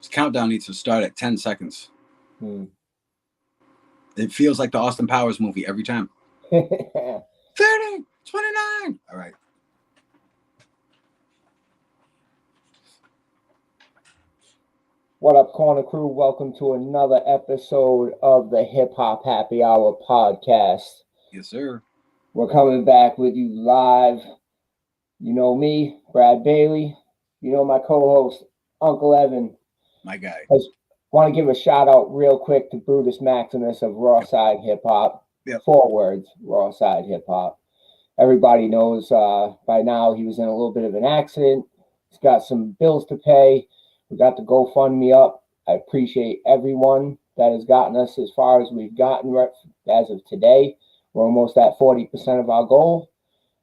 This countdown needs to start at 10 seconds. Hmm. It feels like the Austin Powers movie every time. 30, 29. All right. What up, Corner Crew? Welcome to another episode of the Hip Hop Happy Hour podcast. Yes, sir. We're coming back with you live. You know me, Brad Bailey. You know my co-host, Uncle Evan. My guy. I want to give a shout out real quick to Brutus Maximus of Raw Side Hip Hop. Yep. 4 words, Raw Side Hip Hop. Everybody knows by now he was in a little bit of an accident. He's got some bills to pay. We got the GoFundMe up. I appreciate everyone that has gotten us as far as we've gotten as of today. We're almost at 40% of our goal.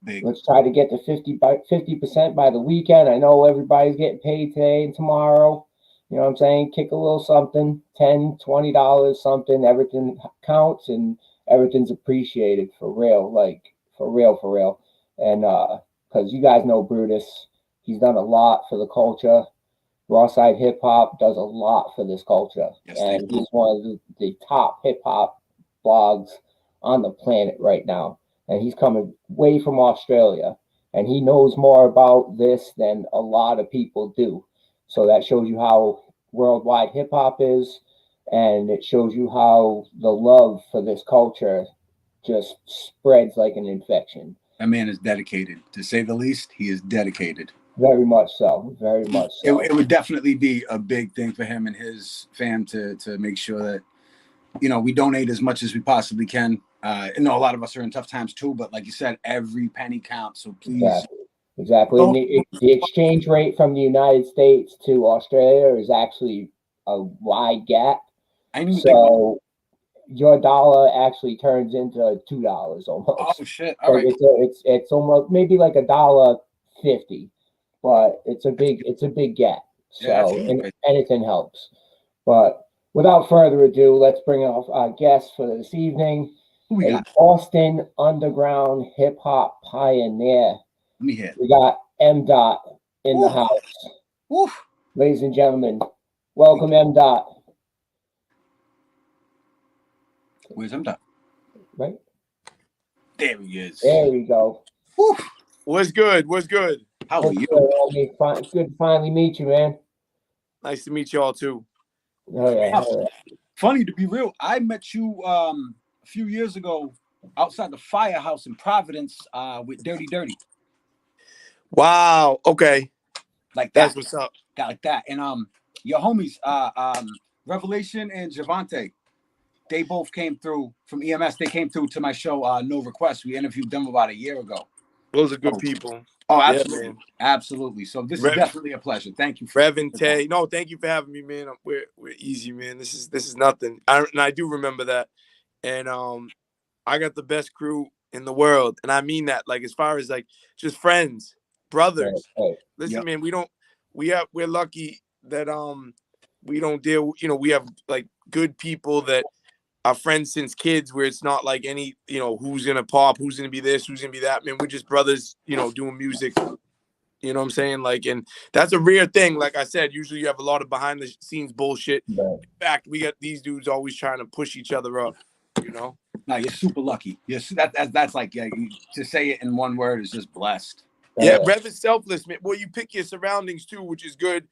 Big. Let's try to get to 50% by the weekend. I know everybody's getting paid today and tomorrow. You know what I'm saying? Kick a little something, $10, $20, something. Everything counts and everything's appreciated for real. Like, for real. And because you guys know Brutus, he's done a lot for the culture. Raw Side Hip Hop does a lot for this culture. Yes, and he's one of the top hip hop blogs on the planet right now. And he's coming way from Australia. And he knows more about this than a lot of people do. So that shows you how worldwide hip hop is. And it shows you how the love for this culture just spreads like an infection. That man is dedicated. To say the least, he is dedicated. Very much so. Very much so. It would definitely be a big thing for him and his fam to make sure that, you know, we donate as much as we possibly can. I know a lot of us are in tough times too, but like you said, every penny counts. So please. Exactly. And the exchange rate from the United States to Australia is actually a wide gap. So your dollar actually turns into $2 almost. Oh shit! All right. It's almost maybe like $1.50, but it's a big gap. So and anything helps. But without further ado, let's bring off our guest for this evening. An Austin underground hip hop pioneer. Let me hear. We got M. Dot in the house. Oof. Ladies and gentlemen, welcome M. Dot. Where's M. Dot? Right. There he is. There we go. Oof. What's good? How are you? Good to finally meet you, man. Nice to meet y'all too. Oh yeah. Funny to be real, I met you a few years ago outside the Firehouse in Providence with Dirty Dirty. Wow. Okay. Like that. That's what's up. Got like that. And your homies, Revelation and Javante, they both came through from EMS. They came through to my show, No Request. We interviewed them about a year ago. Those are good people. Oh, absolutely. Yeah, absolutely. So this is definitely a pleasure. Thank you. Rev and Tay. No, thank you for having me, man. We're easy, man. This is nothing. I do remember that. And I got the best crew in the world. And I mean that, like, as far as like just friends, brothers. Right. Listen, man, we're lucky that we don't deal, you know, we have like good people that are friends since kids, where it's not like any, you know, who's gonna pop, who's gonna be this, who's gonna be that. Man, we're just brothers, you know, doing music. You know what I'm saying? Like, and that's a rare thing. Like I said, usually you have a lot of behind the scenes bullshit. Right. In fact, we got these dudes always trying to push each other up, you know? No, you're super lucky. Yes, that's like, yeah, to say it in one word is just blessed. Yeah, Rev is selfless, man. Well, you pick your surroundings too, which is good.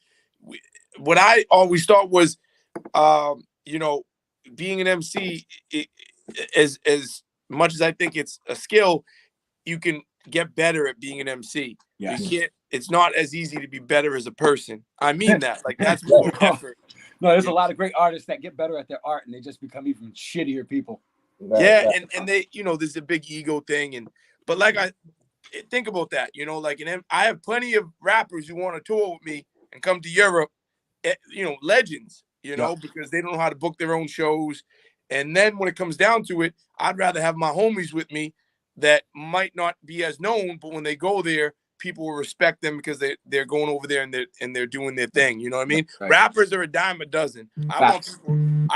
What I always thought was, you know, being an MC, as much as I think it's a skill, you can get better at being an MC. Yes. You can't. It's not as easy to be better as a person. I mean that. Like, that's more effort. No, there's a lot of great artists that get better at their art and they just become even shittier people. Yeah, and they, you know, there's a big ego thing, but like I think about that, you know, like, and I have plenty of rappers who want to tour with me and come to Europe, you know, legends, you know, because they don't know how to book their own shows. And then when it comes down to it, I'd rather have my homies with me that might not be as known, but when they go there, people will respect them because they're going over there and they're doing their thing. You know what I mean? Right. Rappers are a dime a dozen. I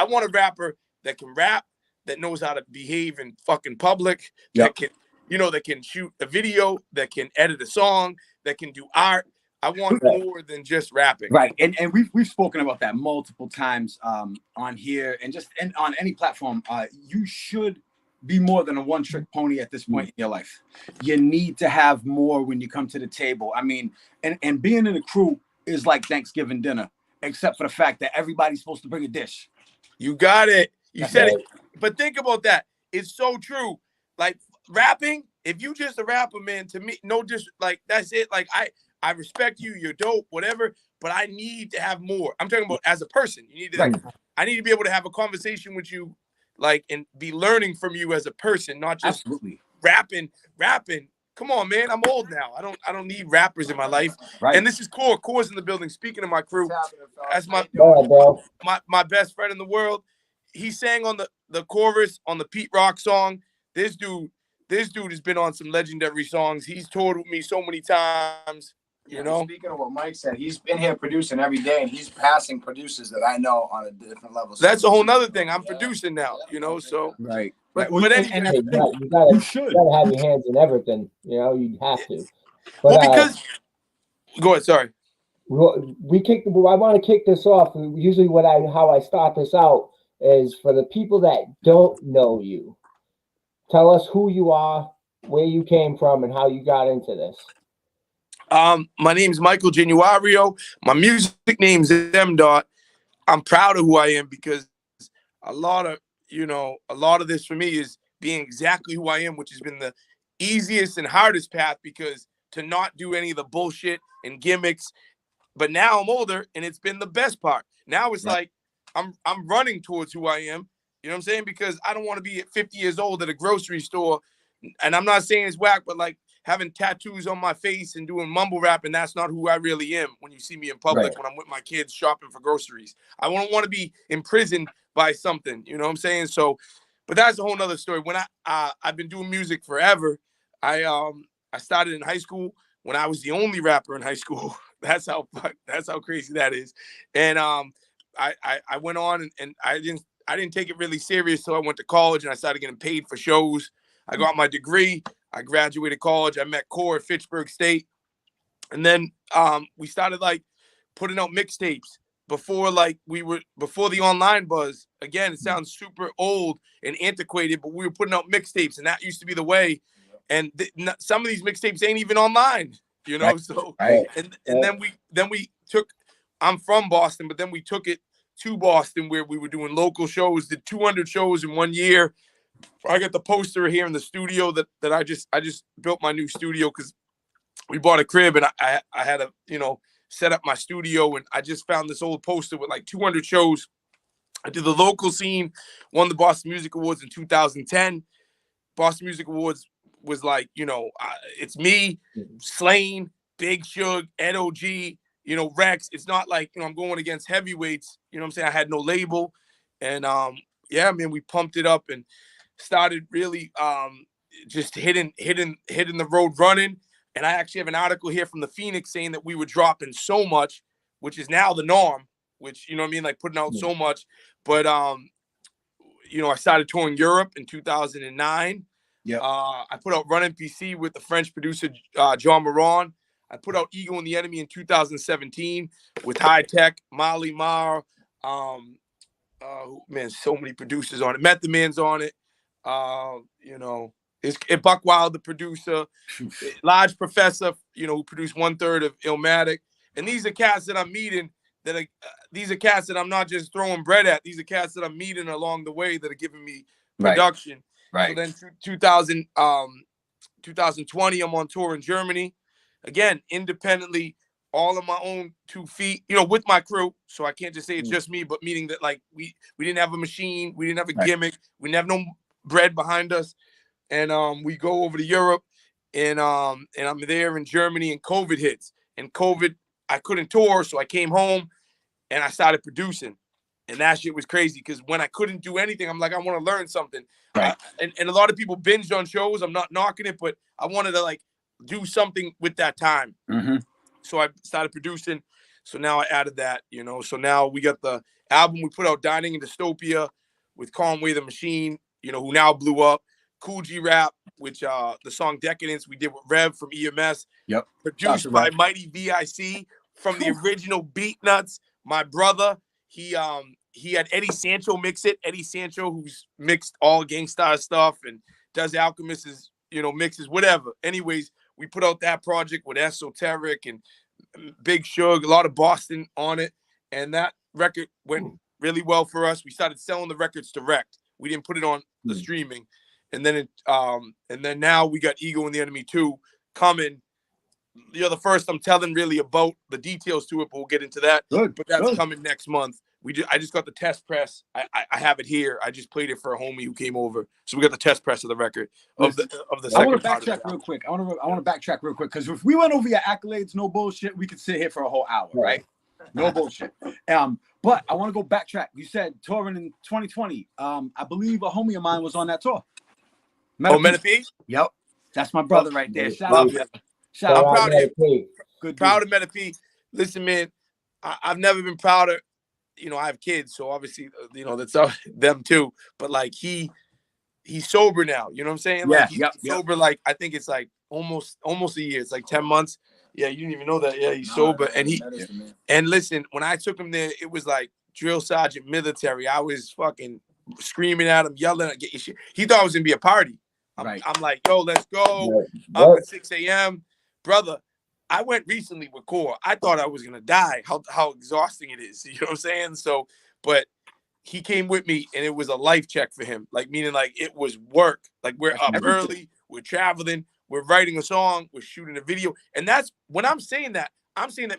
want a rapper that can rap, that knows how to behave in fucking public, that can, you know, that can shoot a video, that can edit a song, that can do art. I want Right. more than just rapping. Right, and we've spoken about that multiple times on here and on any platform. You should be more than a one-trick pony at this point in your life. You need to have more when you come to the table. I mean, and being in a crew is like Thanksgiving dinner, except for the fact that everybody's supposed to bring a dish. You got it. You That's said right. it. But think about that. It's so true. Like rapping, if you just a rapper, man, to me, no just like that's it. Like I respect you, you're dope, whatever, but I need to have more. I'm talking about as a person. You need to Right. I need to be able to have a conversation with you, like, and be learning from you as a person, not just Absolutely. rapping. Come on, man. I'm old now. I don't need rappers in my life. Right. And this is Core. Core's in the building. Speaking of my crew, that's my Go ahead, bro. my best friend in the world. He sang on the chorus on the Pete Rock song. This dude has been on some legendary songs. He's toured with me so many times. You know, speaking of what Mike said, he's been here producing every day, and he's passing producers that I know on a different level. that's a whole nother thing. I'm producing now. You know, so Right. But- Right. but and, anyway- that's You the thing. gotta, you gotta, You should. you gotta have your hands in everything. You know, you have to. But, well, because go ahead. Sorry. I want to kick this off. Usually, how I start this out is for the people that don't know you. Tell us who you are, where you came from, and how you got into this. My name's Michael Genuario. My music name's M. Dot. I'm proud of who I am because a lot of this for me is being exactly who I am, which has been the easiest and hardest path because to not do any of the bullshit and gimmicks. But now I'm older and it's been the best part. Now it's like I'm running towards who I am. You know what I'm saying? Because I don't want to be at 50 years old at a grocery store. And I'm not saying it's whack, but like having tattoos on my face and doing mumble rap, and that's not who I really am when you see me in public Right. when I'm with my kids shopping for groceries. I don't want to be imprisoned by something. You know what I'm saying? So, but that's a whole nother story. When I've been doing music forever. I started in high school when I was the only rapper in high school. That's how crazy that is. And I went on and I didn't take it really serious. So I went to college and I started getting paid for shows. I got my degree. I graduated college. I met Core at Fitchburg State. And then we started like putting out mixtapes before the online buzz. Again, it sounds super old and antiquated, but we were putting out mixtapes and that used to be the way. And some of these mixtapes ain't even online, you know? Right. So, Right. and then we took, I'm from Boston, but then we took it to Boston where we were doing local shows, did 200 shows in 1 year. I got the poster here in the studio that I just built my new studio because we bought a crib and I had to, set up my studio and I just found this old poster with like 200 shows. I did the local scene, won the Boston Music Awards in 2010. Boston Music Awards was like, it's me, Slane, Big Shug, Ed O.G., Rex. It's not like, I'm going against heavyweights. You know what I'm saying? I had no label. And we pumped it up and started really just hitting the road running. And I actually have an article here from the Phoenix saying that we were dropping so much, which is now the norm, which, like putting out so much. But, I started touring Europe in 2009. Yeah. I put out Run NPC with the French producer, John Moran. I put out Ego and the Enemy in 2017 with High Tech, Molly Marr. Man, so many producers on it. Method Man's on it. It's Buck Wild, the producer, Large Professor, who produced 1/3 of Illmatic. And these are cats that I'm meeting these are cats that I'm not just throwing bread at. These are cats that I'm meeting along the way that are giving me production. Right. So then 2020, I'm on tour in Germany. Again, independently, all on my own 2 feet, with my crew. So I can't just say it's just me, but meaning that like we didn't have a machine, we didn't have a gimmick, we didn't have no bread behind us. And we go over to Europe and I'm there in Germany and COVID hits. And COVID, I couldn't tour, so I came home and I started producing. And that shit was crazy because when I couldn't do anything, I'm like, I want to learn something. Right. And a lot of people binged on shows. I'm not knocking it, but I wanted to like do something with that time. Mm-hmm. So I started producing. So now I added that, So now we got the album we put out, Dining in Dystopia, with Conway the Machine, who now blew up. Cool G Rap, which the song Decadence we did with Rev from EMS. Yep. Produced by Mighty VIC from the original Beat Nuts. My brother, he had Eddie Sancho mix it. Eddie Sancho, who's mixed all Gangstar stuff and does Alchemist's, mixes, whatever. Anyways, we put out that project with Esoteric and Big Suge, a lot of Boston on it. And that record went really well for us. We started selling the records direct. We didn't put it on the streaming. And then now we got Ego and the Enemy 2 coming. You're the first I'm telling really about the details to it, but we'll get into that. Good. But that's coming next month. I just got the test press. I have it here. I just played it for a homie who came over. So we got the test press of the record of the second. I want to backtrack real quick. I want to backtrack real quick because if we went over your accolades, no bullshit, we could sit here for a whole hour, right? No bullshit. But I want to go backtrack. You said touring in 2020. I believe a homie of mine was on that tour. Meta P? Yep. That's my brother right there. Shout Love out. him. Shout I'm out. proud of him. Good. Proud of Meta P. Listen, man, I've never been prouder. I have kids, so obviously, that's them too. But like he's sober now. You know what I'm saying? Yeah. Like he's sober. Like I think it's like almost a year. It's like 10 months. Yeah, you didn't even know that. Yeah, he's sober. And listen, when I took him there, it was like drill sergeant military. I was fucking screaming at him, yelling, "Get your shit." He thought it was gonna be a party. I'm like, yo, let's go. Up at 6 a.m. Brother, I went recently with Core. I thought I was going to die, how exhausting it is. You know what I'm saying? So, but he came with me, and it was a life check for him. Like, meaning, like, it was work. Like, we're up early. We're traveling. We're writing a song. We're shooting a video. And that's, when I'm saying that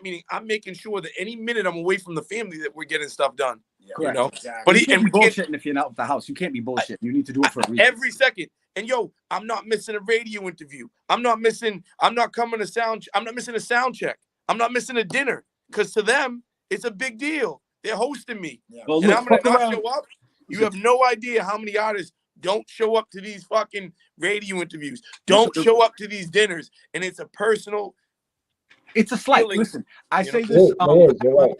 meaning I'm making sure that any minute I'm away from the family that we're getting stuff done. Yeah, Exactly. But you can't be bullshitting if you're not with the house. You can't be bullshitting. You need to do it for a reason. Every second. And yo, I'm not missing a radio interview. I'm not missing a sound check. I'm not missing a dinner. Because to them, it's a big deal. They're hosting me. Yeah. Well, and I'm gonna not show up. You have no idea how many artists don't show up to these fucking radio interviews. Don't show up to these dinners. And it's a personal. It's a slight. Listen, I say this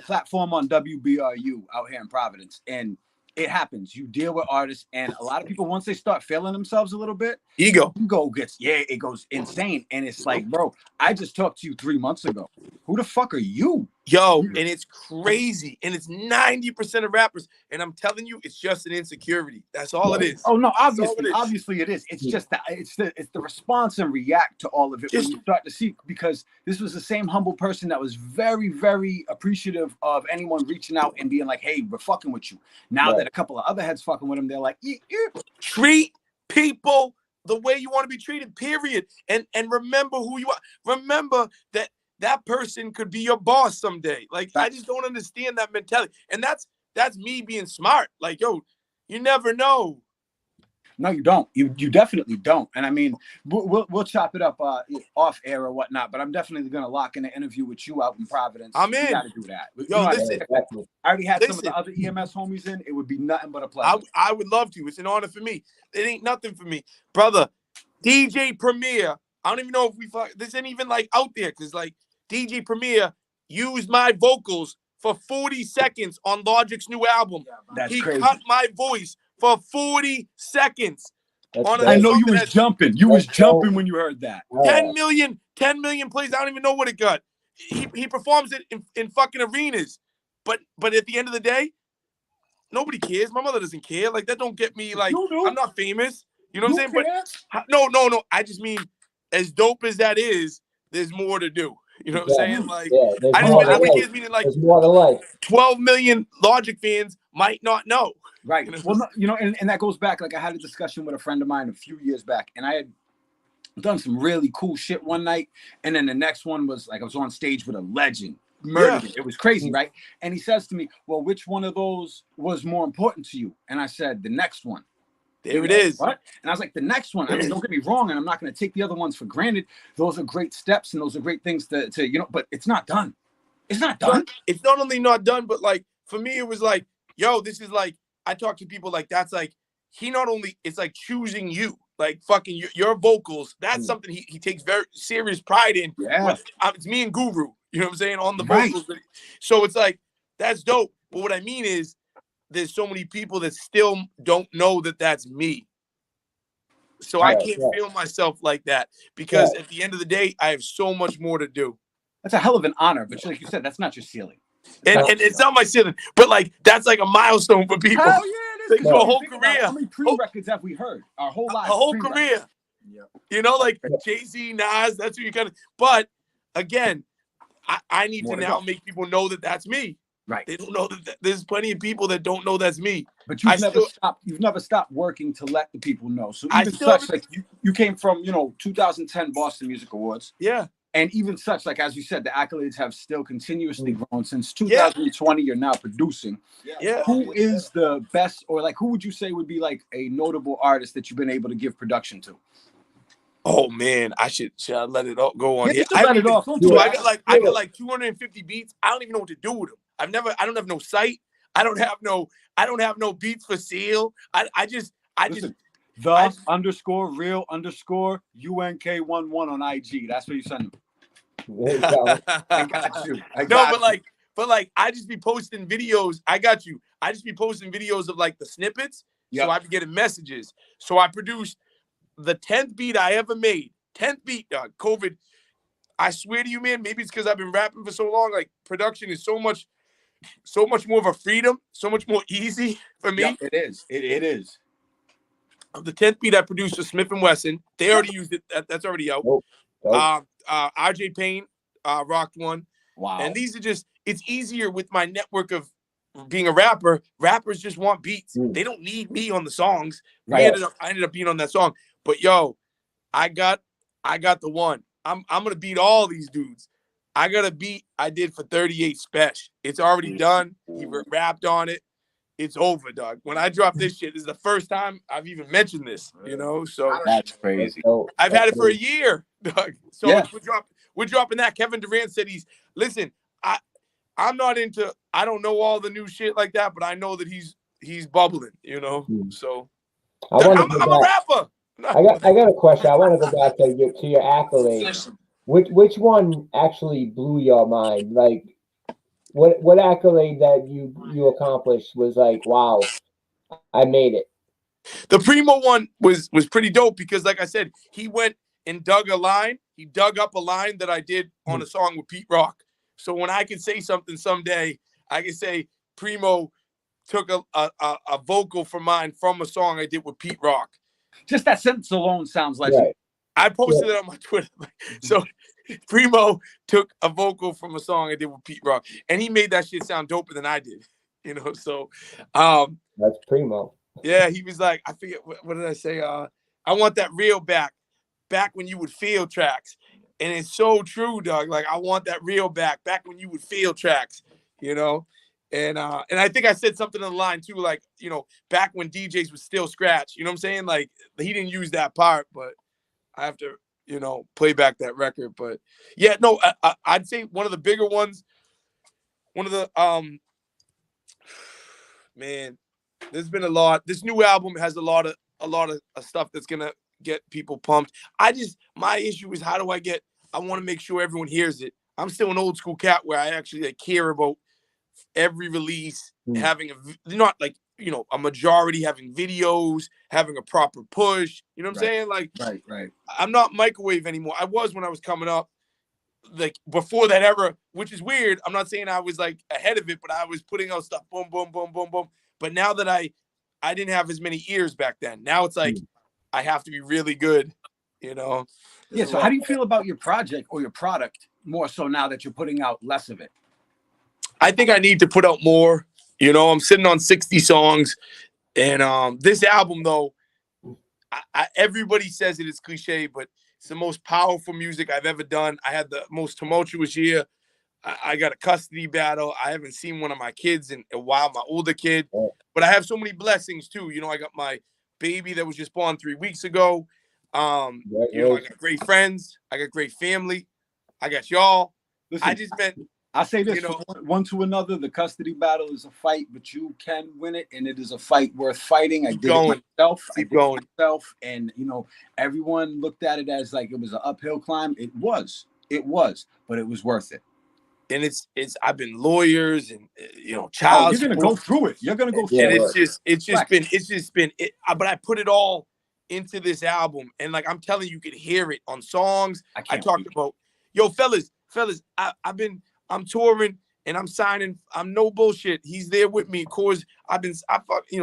platform on WBRU out here in Providence, and it happens. You deal with artists, and a lot of people, once they start feeling themselves a little bit, ego gets, it goes insane. And it's like, bro, I just talked to you 3 months ago. Who the fuck are you? Yo, and it's crazy. And it's 90% of rappers. And I'm telling you, it's just an insecurity. That's all it is. Oh no, obviously it is. It's just that it's the response and react to all of it when you start to see, because this was the same humble person that was very, very appreciative of anyone reaching out and being like, hey, we're fucking with you. Now that a couple of other heads fucking with him, they're like, treat people the way you want to be treated, period. And remember who you are. Remember that person could be your boss someday. Like, I just don't understand that mentality. And that's me being smart. Like, yo, you never know. No, you don't. You definitely don't. And I mean, we'll chop it up off air or whatnot. But I'm definitely gonna lock in an interview with you out in Providence. I'm in. You gotta do that. Yo, listen. I already had some of the other EMS homies in. It would be nothing but a pleasure. I would love to. It's an honor for me. It ain't nothing for me, brother. DJ Premier. I don't even know if this ain't even like out there, because like DJ Premier used my vocals for 40 seconds on Logic's new album. That's crazy. He cut my voice for 40 seconds. I know you was jumping. You was jumping when you heard that. 10 million plays. I don't even know what it got. He performs it in fucking arenas. But at the end of the day, nobody cares. My mother doesn't care. Like, that don't get me, like, I'm not famous. You know what I'm saying? But no. I just mean, as dope as that is, there's more to do. You know what I'm saying? Like, I just mean nobody cares, meaning like 12 million Logic fans might not know. Right. Well, and that goes back. Like, I had a discussion with a friend of mine a few years back, and I had done some really cool shit one night, and then the next one was like I was on stage with a legend. Murdered it. It was crazy, right? And he says to me, well, which one of those was more important to you? And I said, the next one. There it is. What? And I was like, the next one. I mean, don't get me wrong, and I'm not going to take the other ones for granted. Those are great steps, and those are great things to but it's not done. It's not done. It's not only not done, but like, for me, it was like, yo, this is like, I talk to people like, that's like, it's like choosing you. Like, fucking your vocals, that's something he takes very serious pride in. Yeah. It's me and Guru, you know what I'm saying, on the vocals. So it's like, that's dope. But what I mean is, there's so many people that still don't know that that's me. So I Right, can't right. feel myself like that because at the end of the day, I have so much more to do. That's a hell of an honor, but like you said, that's not your ceiling. And it's not my ceiling, but like that's like a milestone for people. Hell yeah, it Like is. for a Because whole think about career. how many pre-records have we heard? Our whole A lives. whole pre-records. career. Yeah. You know, like Jay-Z, Nas, that's who you kind of. But again, I need More to to now go. make people know that that's me. Right. They don't know that there's plenty of people that don't know that's me. But you've I never still- stopped. You've never stopped working to let the people know. So I even still such, like you came from, 2010 Boston Music Awards, Yeah. and even such, like as you said, the accolades have still continuously grown since Yeah. 2020. You're now producing. Yeah. Who is the best, or like who would you say would be like a notable artist that you've been able to give production to? Oh man, should I let it all go on Yeah, here? just let it off. Don't do So it. I got like 250 beats. I don't even know what to do with them. I don't have no site. I don't have no beats for seal. Listen, underscore real underscore UNK11 on IG. That's where you send them. There you go. I got you. But I just be posting videos. I got you. I just be posting videos of like the snippets. Yep. So I be getting messages. So I produced the 10th beat I ever made. 10th beat, dog. COVID. I swear to you, man, maybe it's because I've been rapping for so long. Like production is so much more of a freedom, so much more easy for me. Yep, it is. It is. Of the 10th beat I produced with Smith & Wesson. They already used it. That's already out. RJ Payne rocked one. Wow. And these are just, it's easier with my network of being a rapper. Rappers just want beats. They don't need me on the songs. Right. I ended up being on that song. But yo, I got the one. I'm gonna beat all these dudes. I got a beat I did for 38 Special. It's already done. He rapped on it. It's over, dog. When I drop this shit, this is the first time I've even mentioned this, So that's crazy. I've had it for a year, dog. So Yeah. we're dropping that. Kevin Durant said listen, I'm not into, I don't know all the new shit like that, but I know that he's bubbling, So I'm a rapper. I got a question. I want to go back to your accolades. Which one actually blew your mind? Like what accolade that you accomplished was like, wow, I made it. The Primo one was pretty dope because, like I said, he went and dug a line. He dug up a line that I did on a song with Pete Rock. So when I can say something someday, I can say Primo took a vocal from mine from a song I did with Pete Rock. Just that sentence alone sounds like Right. I posted it on my Twitter. So Primo took a vocal from a song I did with Pete Rock, and he made that shit sound doper than I did. So that's Primo. Yeah, he was like, I forget what did I say? I want that real back when you would feel tracks. And it's so true, dog. Like I want that real back when you would feel tracks, And I think I said something in the line too, like, back when DJs would still scratch. You know what I'm saying? Like he didn't use that part, but I have to, play back that record. But yeah, no, I'd say one of the bigger ones, one of the man, there's been a lot. This new album has a lot of stuff that's gonna get people pumped. My issue is I want to make sure everyone hears it. I'm still an old school cat where I actually care about every release having not like a majority having videos, having a proper push. You know what I'm saying? Like, right. I'm not microwave anymore. I was when I was coming up, like before that era, which is weird. I'm not saying I was like ahead of it, but I was putting out stuff, boom, boom, boom, boom, boom. But now that I didn't have as many ears back then. Now it's like I have to be really good, Yeah. So how do you feel about your project or your product more so now that you're putting out less of it? I think I need to put out more. I'm sitting on 60 songs, and this album though, everybody says it's cliche, but it's the most powerful music I've ever done. I had the most tumultuous year. I got a custody battle. I haven't seen one of my kids in a while, my older kid, but I have so many blessings too. I got my baby that was just born 3 weeks ago. I got great friends. I got great family. I got y'all. Listen, I say this one to another. The custody battle is a fight, but you can win it, and it is a fight worth fighting. I did it myself, and everyone looked at it as like it was an uphill climb. It was, but it was worth it. And it's I've been lawyers and child. You're gonna go through it. You're gonna go through and it. it's just been. But I put it all into this album, and like I'm telling you, you could hear it on songs. I talked wait. about, yo, fellas, I'm touring and I'm signing. I'm no bullshit. He's there with me. Of course,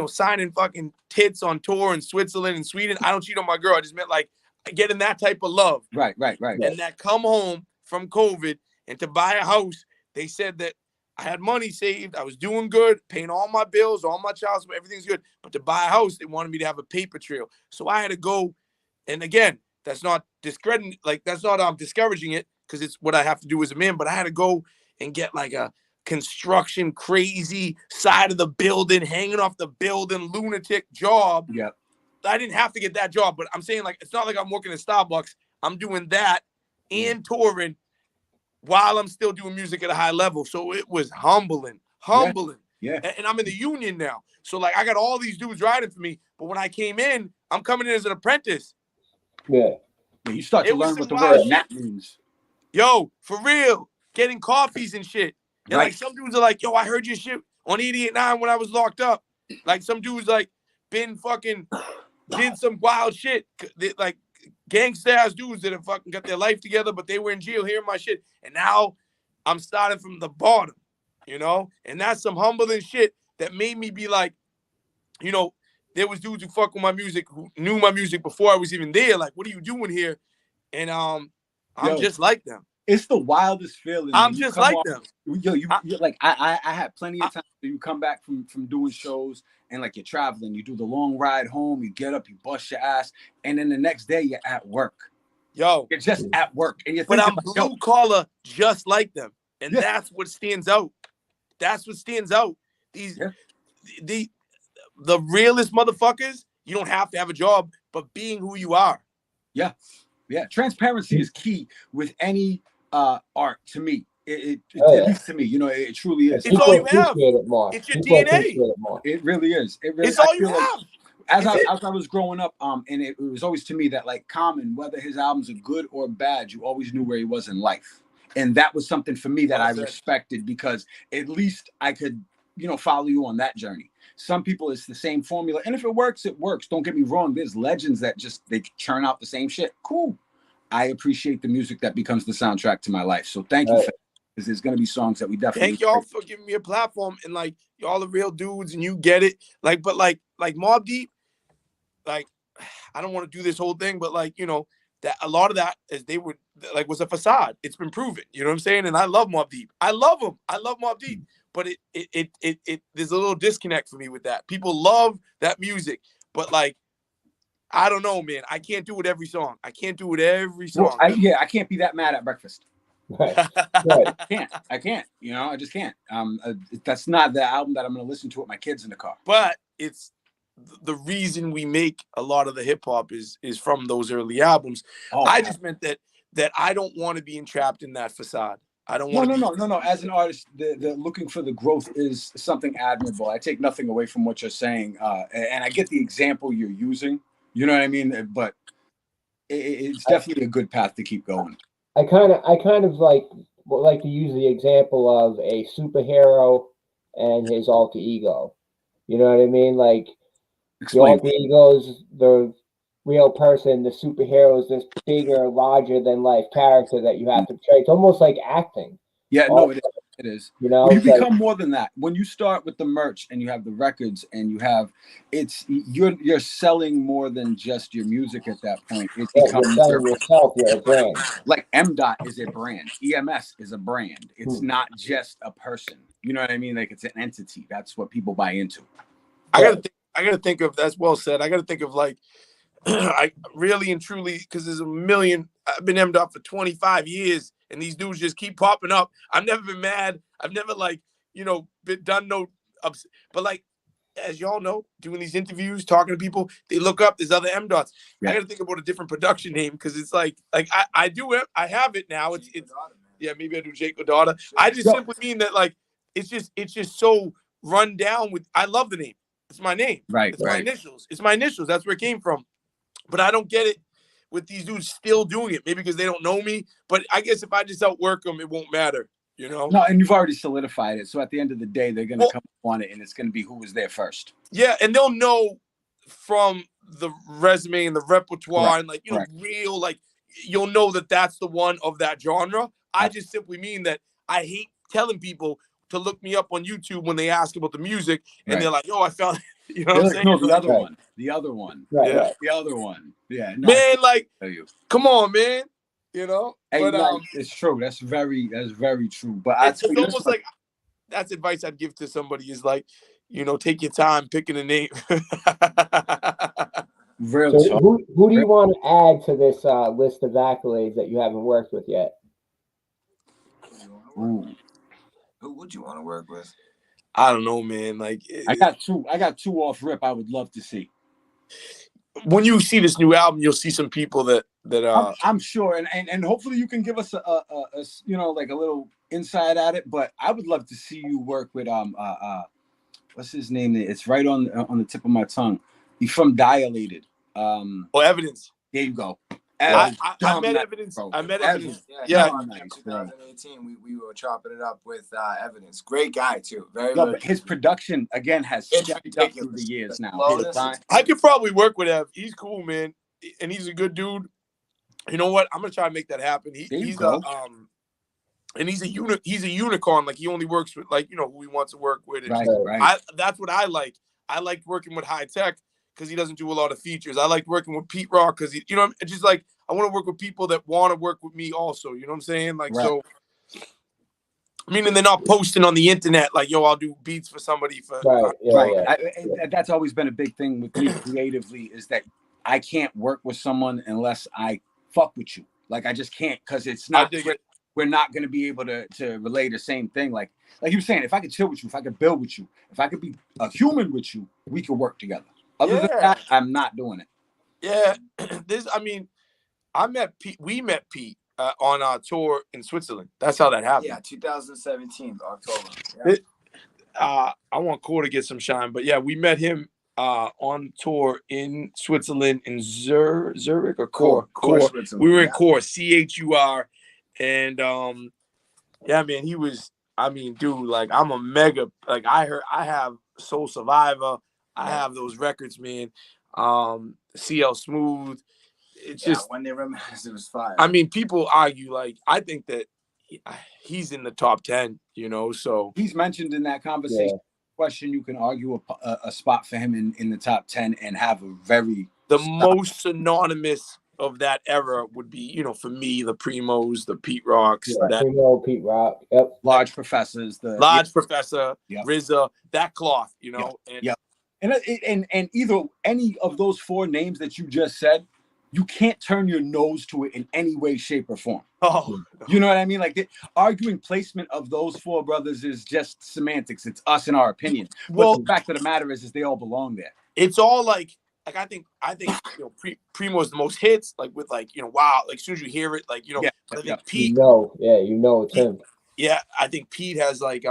signing fucking tits on tour in Switzerland and Sweden. I don't cheat on my girl. I just meant like getting that type of love. Right. And that come home from COVID and to buy a house, they said that I had money saved. I was doing good, paying all my bills, all my child support, everything's good. But to buy a house, they wanted me to have a paper trail. So I had to go. And again, that's not discrediting, like that's not discouraging it, because it's what I have to do as a man. But I had to go and get like a construction crazy side of the building, hanging off the building, lunatic job. Yeah. I didn't have to get that job, but I'm saying like it's not like I'm working at Starbucks. I'm doing that and touring while I'm still doing music at a high level. So it was humbling. Yeah. And I'm in the union now. So like I got all these dudes riding for me. But when I came in, I'm coming in as an apprentice. Yeah. You start to It was learn some what the wild word shit. nap means. Yo, for real. Getting coffees and shit. And Right. like some dudes are like, yo, I heard your shit on 88.9 when I was locked up. Like some dudes like did some wild shit. Like gangsta ass dudes that have fucking got their life together, but they were in jail hearing my shit. And now I'm starting from the bottom, you know? And that's some humbling shit that made me be like, you know, there was dudes who fuck with my music, who knew my music before I was even there. Like, what are you doing here? And I'm just like them. It's the wildest feeling. I'm just like them. Yo, you're like I had plenty of time. You come back from doing shows and like you're traveling, you do the long ride home, you get up, you bust your ass, and then the next day you're at work. Yo, You're just at work, and you're but thinking, I'm blue collar, just like them, and that's what stands out. That's what stands out. The realest motherfuckers. You don't have to have a job, but being who you are. Yeah. Transparency is key with any art to me. At least to me, you know, it truly is. It's all you have. It's your DNA. It really is. It really. It's all you have. As I was growing up, and it was always to me that like Common, whether his albums are good or bad, you always knew where he was in life, and that was something for me that I respected, because at least I could, you know, follow you on that journey. Some people, it's the same formula, and if it works, it works. Don't get me wrong. There's legends that they churn out the same shit. Cool. I appreciate the music that becomes the soundtrack to my life. So thank you, because there's gonna be songs that we definitely. Thank y'all for giving me a platform, and like y'all are real dudes, and you get it. Like, but like Mobb Deep, like I don't want to do this whole thing, but like, you know, that a lot of that is they were like was a facade. It's been proven. You know what I'm saying? And I love Mobb Deep. I love him. I love Mobb Deep. But it there's a little disconnect for me with that. People love that music, but like, I don't know, man. I can't do it every song. I can't. Well, I can't be that mad at breakfast. Right. I can't. You know, I just can't. That's not the album that I'm going to listen to with my kids in the car. But it's the reason we make a lot of the hip hop is from those early albums. I just meant that I don't want to be entrapped in that facade. I don't want. No. As an artist, the looking for the growth is something admirable. I take nothing away from what you're saying, and I get the example you're using. You know what I mean? But it's definitely a good path to keep going. I kind of like to use the example of a superhero and his alter ego. You know what I mean? Like the alter ego is the real person. The superhero is this bigger, larger than life character that you have to portray. It's almost like acting. Yeah, no, it is. You know, you become more than that. When you start with the merch and you have the records and you have, you're selling more than just your music at that point. It becomes yourself. You're a brand. Like M.Dot is a brand. EMS is a brand. It's not just a person. You know what I mean? Like it's an entity. That's what people buy into. I gotta think of, that's well said. I gotta think of like, I really and truly, because there's a million. I've been M.Dot for 25 years, and these dudes just keep popping up. I've never been mad. I've never done no ups. But like, as y'all know, doing these interviews, talking to people, they look up. There's other M.Dots. Yeah. I got to think about a different production name, because it's like I have it now. It's maybe I do Jake Odata. I just simply mean that like it's just so run down with. I love the name. It's my name. Right. It's my initials. It's my initials. That's where it came from. But I don't get it with these dudes still doing it. Maybe because they don't know me. But I guess if I just outwork them, it won't matter. You know? No, and you've already solidified it. So at the end of the day, they're going to come on it, and it's going to be who was there first. Yeah, and they'll know from the resume and the repertoire Correct. and like Correct. real like you'll know that that's the one of that genre. I just simply mean that I hate telling people to look me up on YouTube when they ask about the music and they're like, "Yo, I found," you know what I'm saying? No, the Like, other one, the other one, yeah, the other one, yeah. No, man, like, I tell you. come on, man, you know. Hey, But it's true. That's very true. But I it's tell you this almost much, like that's advice I'd give to somebody is like, you know, take your time picking a name. real So talk. who do you want to add to this list of accolades that you haven't worked with yet? Ooh. Who would you want to work with? I don't know, man. Like, I got two off rip. I would love to see. when you see this new album, you'll see some people that I'm sure, and hopefully you can give us a you know, like a little insight at it. But I would love to see you work with what's his name? It's right on the tip of my tongue. He's from Dilated. Evidence. There you go. I Dumb met nice, Evidence. bro. I met Evidence. Evidence. Yeah. Dumb nice, bro. 2018, we were chopping it up with Evidence. Great guy too. Very. Yeah, but his production again has It's stepped up through ridiculous. the years now. Slowness, I could probably work with Ev. He's cool, man, and he's a good dude. You know what? I'm gonna try to make that happen. He's go. And he's a unicorn. Like he only works with like, you know, who he wants to work with. Right. That's what I like. I liked working with High Tech because he doesn't do a lot of features. I like working with Pete Rock because he, you know, it's just like I want to work with people that want to work with me also. You know what I'm saying? Like, so I mean, and they're not posting on the internet like, yo, I'll do beats for somebody for That's always been a big thing with me creatively is that I can't work with someone unless I fuck with you. Like I just can't, because it's not we're not going to be able to relay the same thing. Like you were saying, if I could chill with you, if I could build with you, if I could be a human with you, we could work together. Other than that, I'm not doing it. Yeah, we met Pete on our tour in Switzerland. That's how that happened. Yeah, 2017 October. Yeah. I want Core to get some shine, but yeah, we met him on tour in Switzerland in Zurich or Core. We were in Core, CHUR, and yeah, man, he was. I mean, dude, like I'm a mega. Like I have Soul Survivor. I have those records, man. CL Smooth. It's just when they reminisced, it was fire. I mean, people argue like I think that he's in the top 10. You know, so he's mentioned in that conversation. Yeah. Question, you can argue a spot for him in the top 10 and have a very most synonymous of that era would be, you know, for me, the Primos, the Pete Rocks, Primo, Pete Rock, Large Professors, Professor, RZA, that cloth, you know, and either any of those four names that you just said, you can't turn your nose to it in any way, shape, or form. Oh, you know what I mean? Like arguing placement of those four brothers is just semantics. It's us and our opinion. Well, the fact of the matter is they all belong there. It's all like I think you know, Primo is the most hits, like with like, you know, wow, like as soon as you hear it, like, you know, I think Pete, you know it's him. Yeah, I think Pete has like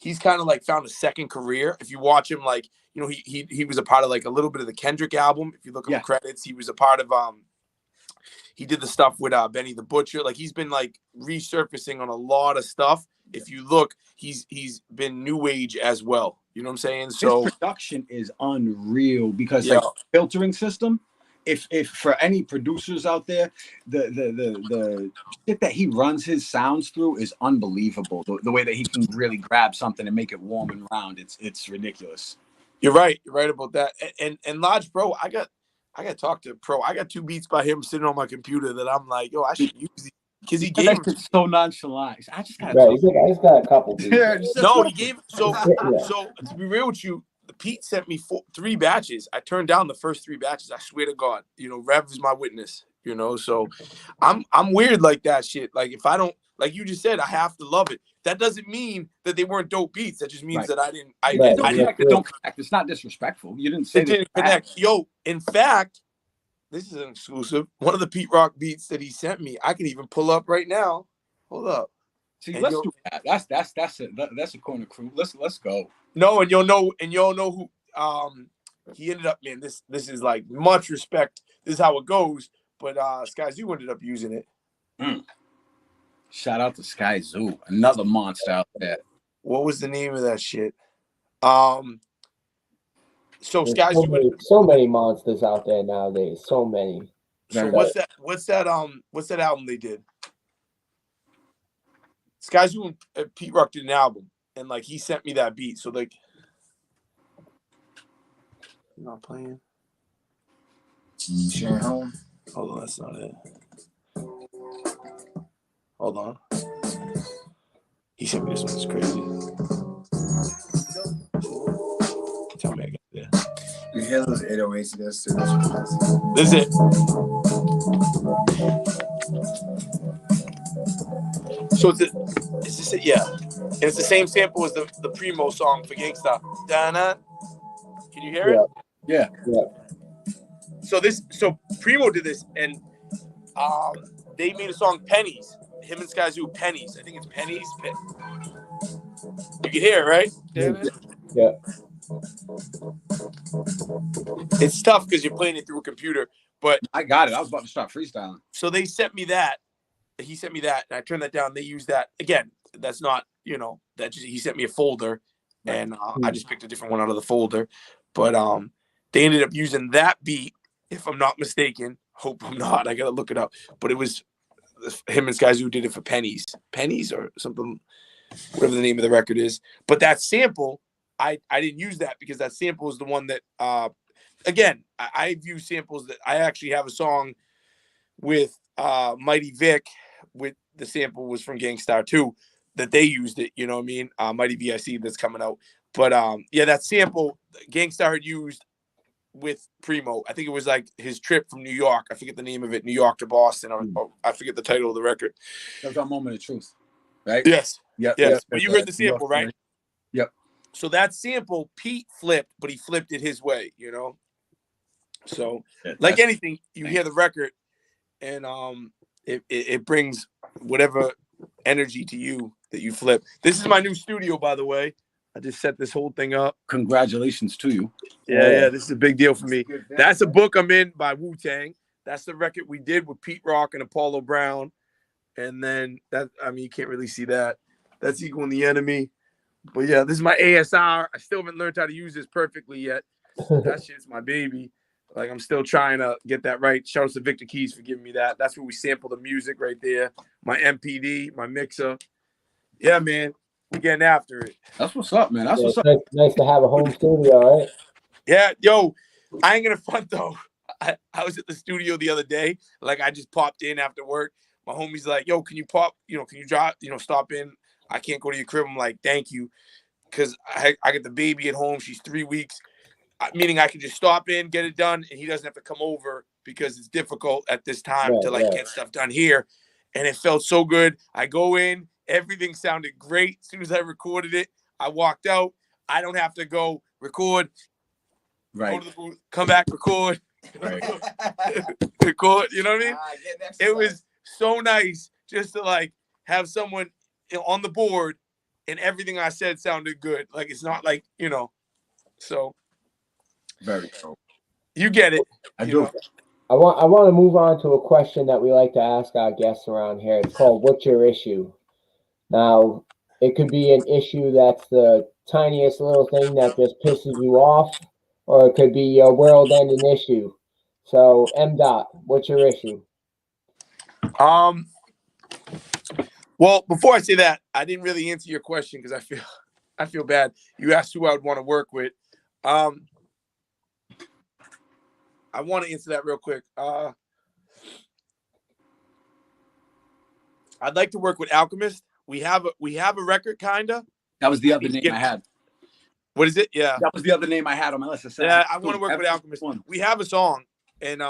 he's kind of like found a second career. If you watch him, like, you know, he was a part of like a little bit of the Kendrick album. If you look at the credits, he was a part of he did the stuff with Benny the Butcher. Like he's been like resurfacing on a lot of stuff. If you look, he's been new age as well. You know what I'm saying? So his production is unreal because like filtering system. If for any producers out there, the shit that he runs his sounds through is unbelievable. The way that he can really grab something and make it warm and round, it's ridiculous. You're right about that. And Lodge Pro, I got to talk to Pro. I got 2 beats by him sitting on my computer that I'm like, yo, I should use these because he gave it so nonchalant. I just got I just got a couple beats. No, he gave so to be real with you. Pete sent me 3 batches. I turned down the first 3 batches. I swear to God, you know, Rev is my witness, you know, so I'm weird like that shit. Like if I don't, like you just said, I have to love it. That doesn't mean that they weren't dope beats. That just means that I didn't don't connect. It's not disrespectful. You didn't say it didn't connect. Yo, in fact, this is an exclusive. One of the Pete Rock beats that he sent me, I can even pull up right now. Hold up. See, let's do that. That's a corner crew. Let's go. No, and you'll know who he ended up, man. This is like much respect. This is how it goes. But Skyzoo ended up using it. Shout out to Skyzoo, another monster out there. What was the name of that shit? So There's Sky Zoo. so many monsters out there nowadays. So many. So Very what's that? What's that album they did? Sky Zoo and Pete Rock did an album, and like he sent me that beat. So like, not playing. Sharon Home. Hold on, that's not it. Hold on. He sent me this one. It's crazy. Tell me I got it. You hear those 808s of this too? This is it. So is this it? Yeah. And it's the same sample as the Primo song for Gangsta. Da-na. Can you hear it? Yeah. So Primo did this, and they made a song Pennies. Him and Sky Zoo Pennies. I think it's Pennies. You can hear it, right? Yeah. It's tough because you're playing it through a computer. But I got it. I was about to start freestyling. so they sent me that. He sent me that, and I turned that down. They used that again. That's not, that just, he sent me a folder, and I just picked a different one out of the folder. But they ended up using that beat, if I'm not mistaken. Hope I'm not. I gotta look it up. But it was him and Sky Zoo did it for Pennies or something, whatever the name of the record is. But that sample, I didn't use that because that sample is the one that again, I view samples that I actually have a song with Mighty Vic with the sample was from Gangstar 2 that they used it, you know what I mean? Mighty VIC that's coming out. But yeah, that sample Gangstar had used with Primo. I think it was like his trip from New York. I forget the name of it, New York to Boston, or I forget the title of the record. That's our moment of truth, right? Yes. Yep. Yes. But you heard the sample, York, right? Yep. So that sample, Pete flipped, but he flipped it his way, So, like anything, you hear the record, and it brings whatever energy to you that you flip. This is my new studio, by the way. I just set this whole thing up. Congratulations to you. Yeah, this is a big deal for me. That's a book I'm in by Wu-Tang. That's the record we did with Pete Rock and Apollo Brown. And then you can't really see that. That's Equal and the Enemy. But yeah, this is my ASR. I still haven't learned how to use this perfectly yet. That shit's my baby. Like, I'm still trying to get that right. Shout out to Victor Keys for giving me that. That's where we sample the music right there. My MPD, my mixer. Yeah, man. We're getting after it. That's what's up, man. That's what's up. Nice to have a home studio, right? Yeah, yo, I ain't gonna front though. I was at the studio the other day. Like, I just popped in after work. My homie's like, yo, can you pop, can you drop, stop in? I can't go to your crib. I'm like, thank you. Because I get the baby at home. She's 3 weeks. Meaning I can just stop in, get it done, and he doesn't have to come over because it's difficult at this time to get stuff done here. And it felt so good. I go in, everything sounded great. As soon as I recorded it, I walked out. I don't have to go record, Right. go to the booth, come back, record, Right. record. You know what I mean? It was so nice just to have someone on the board, and everything I said sounded good. Like, it's not like, so. Very cool. You get it. I do. I want to move on to a question that we like to ask our guests around here. It's called "What's your issue?" Now, it could be an issue that's the tiniest little thing that just pisses you off, or it could be a world-ending issue. So, M. What's your issue? Well, before I say that, I didn't really answer your question because I feel bad. You asked who I would want to work with. I want to answer that real quick. I'd like to work with Alchemist. We have a record, kinda. That was the other name I had. What is it? Yeah, that was the other name I had on my list. I want to work with Alchemist. We have a song, and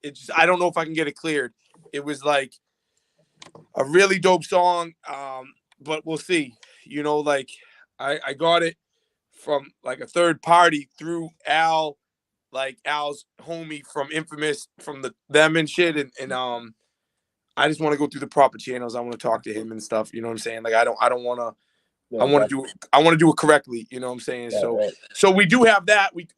it's just, I don't know if I can get it cleared. It was like a really dope song, but we'll see. I got it from like a third party through Al. Like Al's homie from Infamous, from them and shit, and I just want to go through the proper channels. I want to talk to him and stuff. You know what I'm saying? Like, I don't want to. I want to do it correctly. You know what I'm saying? Yeah, so we do have that. We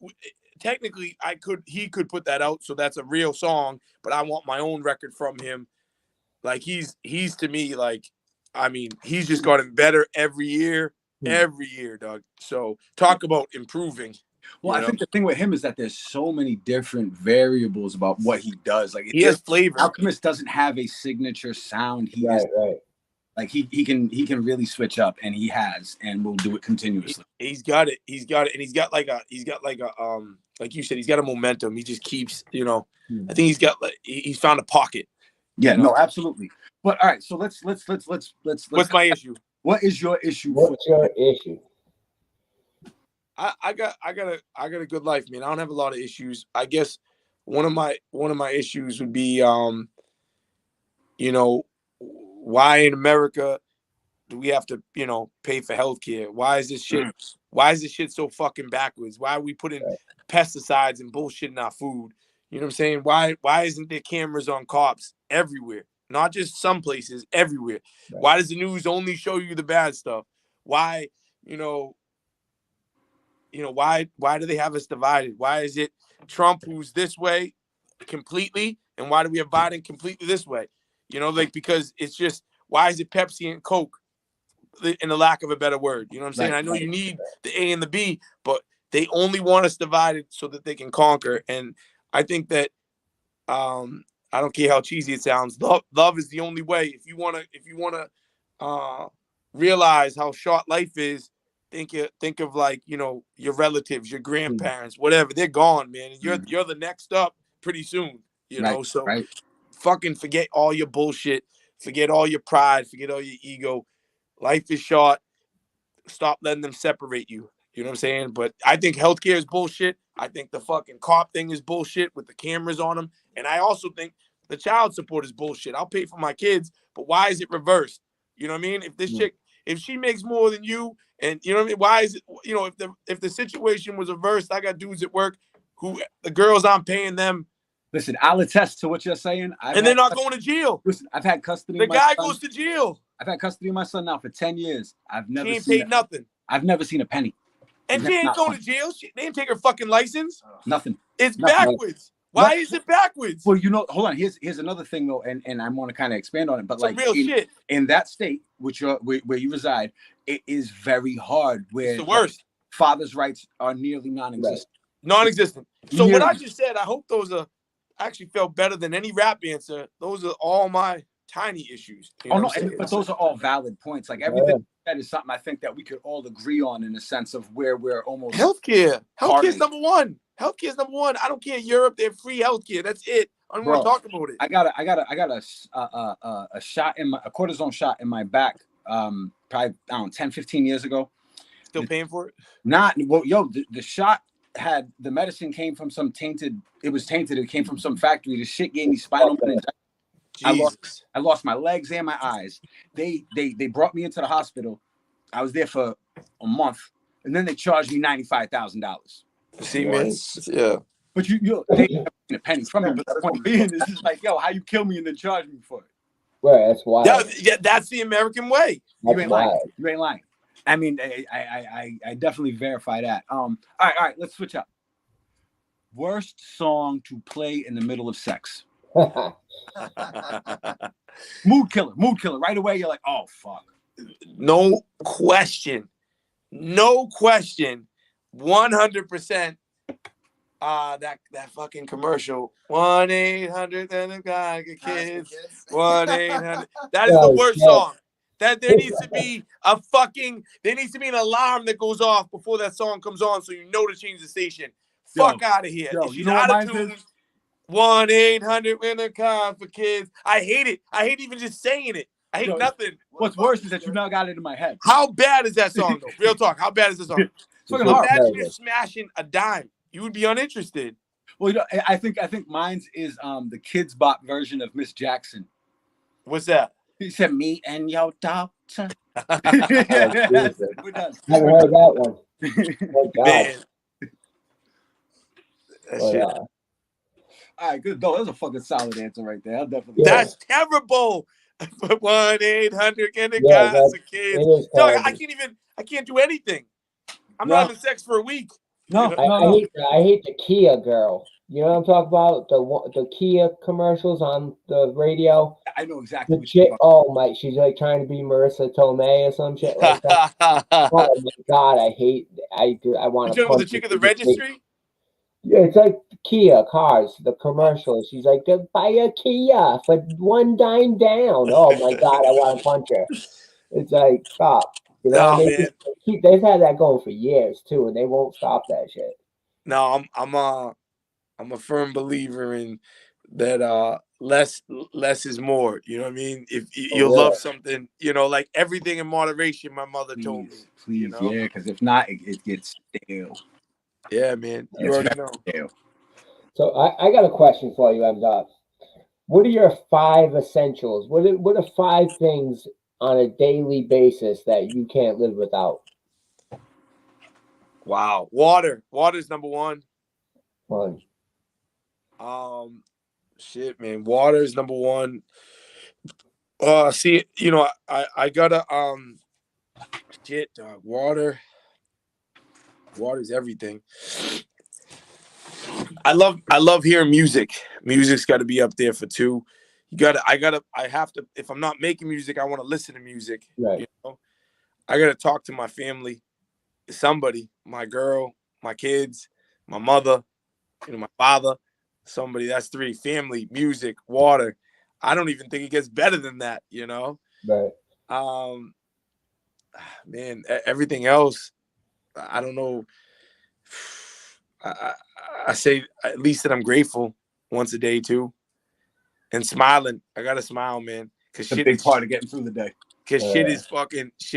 technically he could put that out. So that's a real song, but I want my own record from him. Like, he's to me, like, I mean, he's just gotten better every year, dog. So talk about improving. Well, You I know? think the thing with him is that there's so many different variables about what he does. Like He has flavor. Alchemist doesn't have a signature sound. He is Right. like he can really switch up, and he has, and will do it continuously. He's got it, and he's got like a like you said, he's got a momentum. He just keeps, you know. I think he's found a pocket. Yeah, You know? no, absolutely. But all right, so let's. What's my issue? What is your issue? What's your issue? I got a good life, man. I don't have a lot of issues. I guess one of my issues would be you know, why in America do we have to, you know, pay for healthcare? Why is this shit so fucking backwards? Why are we putting pesticides and bullshit in our food? You know what I'm saying? Why isn't there cameras on cops everywhere? Not just some places, everywhere. Right. Why does the news only show you the bad stuff? Why, why do they have us divided? Why is it Trump who's this way completely, and why do we have Biden completely this way? You know, like, because it's just, why is it Pepsi and Coke, in the lack of a better word? You know what I'm saying? Right. I know you need the A and the B, but they only want us divided so that they can conquer. And I think that I don't care how cheesy it sounds. Love is the only way. If you wanna realize how short life is, think of, like, you know, your relatives, your grandparents, whatever. They're gone, man. And you're the next up pretty soon. You know, so fucking forget all your bullshit, forget all your pride, forget all your ego. Life is short. Stop letting them separate you. You know what I'm saying? But I think healthcare is bullshit. I think the fucking cop thing is bullshit with the cameras on them. And I also think the child support is bullshit. I'll pay for my kids, but why is it reversed? You know what I mean? If this chick, if she makes more than you, and you know what I mean, why is it, you know, if the situation was reversed, I got dudes at work who, the girls, I'm paying them. Listen, I'll attest to what you're saying. And they're not going to jail. Listen, I've had custody. The guy goes to jail. I've had custody of my son now for 10 years. I've never She ain't paid nothing. I've never seen a penny. And she ain't going to jail. They didn't take her fucking license. Nothing. It's backwards. Why is it backwards? Well, you know, hold on. Here's another thing though, and I want to kind of expand on it. But like real shit. In that state, where you reside, it is very hard. Where it's the worst. Fathers' rights are nearly non-existent. Non-existent. So what I just said, I hope those are actually felt better than any rap answer. Those are all my tiny issues. Oh no, but those are all valid points. Like everything that is something I think that we could all agree on, in a sense of where we're almost healthcare. Healthcare is number one. Healthcare is number one. I don't care. Europe, they're free healthcare. That's it. I don't want to talk about it. I got a shot in a cortisone shot in my back. Probably, I don't know, 10, 15 years ago. Still paying for it? The shot had, the medicine came from some tainted. It was tainted. It came from some factory. The shit gave me spinal meningitis. I lost my legs and my eyes. They brought me into the hospital. I was there for a month, and then they charged me $95,000. See, man, yeah. But they didn't a penny from me. But the point being is, it's like, yo, how you kill me and then charge me for it? Right, that's wild. That's the American way. You ain't lying. I mean, I definitely verify that. All right, let's switch up. Worst song to play in the middle of sex. Mood killer. Right away, you're like, oh fuck. No question. 100%. That fucking commercial. 1-800 and a guy get kids. 1-800. That is the worst song. That there needs to be an alarm that goes off before that song comes on, so you know to change the station. Fuck out of here. If she's out of tune, 1-800 in a car for kids. I hate it. I hate even just saying it. I hate nothing. What's worse is that you now got it in my head. How bad is that song, though? Real talk. How bad is the song? Imagine you're smashing a dime. You would be uninterested. Well, you know, I think mine's is the Kids Bop version of Miss Jackson. What's that? He said, "Me and your doctor." I haven't heard that one. Oh, man. All right, good. No, that's a fucking solid answer right there. I'll definitely. That's terrible. 1-800 and the guys are kids. Dog, I can't do anything. I'm not having sex for a week. No, I hate the Kia girl. You know what I'm talking about? The Kia commercials on the radio. I know exactly The what you're chick, oh my, she's like trying to be Marissa Tomei or some shit like that. Oh my god, I hate. I want to You talking about the punch chick her at the through the face. registry? Yeah, it's like Kia cars, the commercial. She's like, buy a Kia for one dime down. Oh my god, I want to punch her. It's like, stop. You know, Oh and man, they've had that going for years too, and they won't stop that shit. no, I'm a firm believer in that. Less is more. You know what I mean? If Oh, you'll love something, like everything in moderation. My mother told me. Please, yeah, because if not, it gets stale. Yeah, man. You It's already very know. stale. So I got a question for you, M. What are your 5 essentials? What are 5 things on a daily basis that you can't live without? Wow, water's number one. One. Shit, man, water is number one. See, I gotta shit, dog. Water's everything. I love hearing music. Music's got to be up there for 2. I have to. If I'm not making music, I want to listen to music. Right. I gotta talk to my family, somebody, my girl, my kids, my mother, my father, somebody. That's 3. Family, music, water. I don't even think it gets better than that. Right. Man, everything else, I don't know. I say at least that I'm grateful once a day too, and smiling. I gotta smile, man, because It's a big part of getting through the day. Because shit